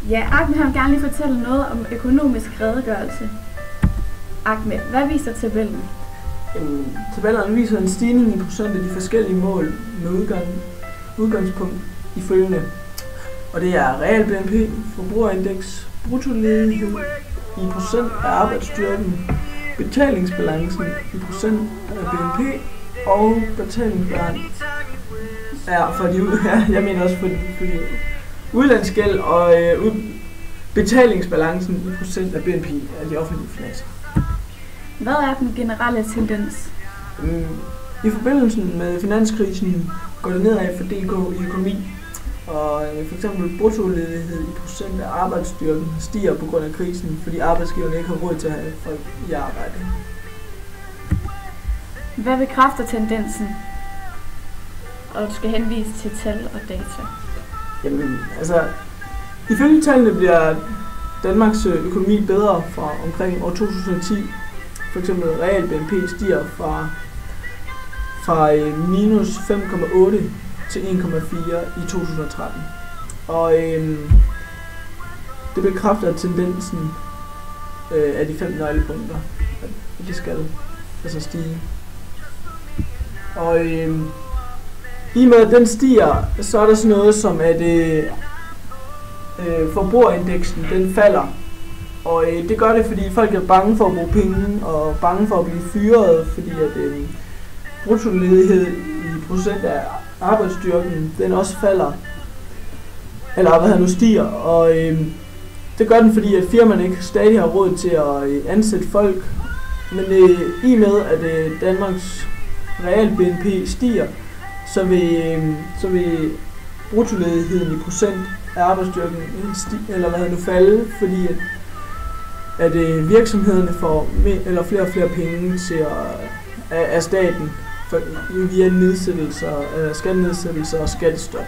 Ja, Ahmed vil gerne lige fortælle noget om økonomisk redegørelse. Ahmed, hvad viser tabellen? Tabellerne viser en stigning i procent af de forskellige mål med udgangspunkt i følgende. Og det er real BNP, forbrugerindeks, bruttoledighed i procent af arbejdsstyrken, betalingsbalancen i procent af BNP og betalingsbalancen er for jeg mener også for de udlandsgæld og betalingsbalancen i procent af BNP af de offentlige finanser. Hvad er den generelle tendens? I forbindelse med finanskrisen går det nedad for DK i økonomi, og for eksempel bruttoledighed i procent af arbejdsstyrken stiger på grund af krisen, fordi arbejdsgiverne ikke har råd til at have folk i arbejde. Hvad bekræfter tendensen? Og du skal henvise til tal og data. Jamen, altså, ifølge tallene bliver Danmarks økonomi bedre fra omkring år 2010. For eksempel real BNP stiger fra minus 5,8 til 1,4 i 2013. Og det bekræfter tendensen af de 5 nøglepunkter, at de skal altså stige. Og i med at den stiger, så er der sådan noget som at forbrugerindeksen den falder. Og det gør det, fordi folk er bange for at bruge penge og bange for at blive fyret, fordi at bruttoledighed i procent af arbejdsstyrken den også falder, eller stiger. Og det gør den, fordi at firmaerne ikke stadig har råd til at ansætte folk. Men i med at Danmarks real BNP stiger, så vil bruttoledigheden i procent af arbejdsstyrken falde, fordi at virksomhederne får flere og flere penge til af staten via skattenedsættelser og skattestop.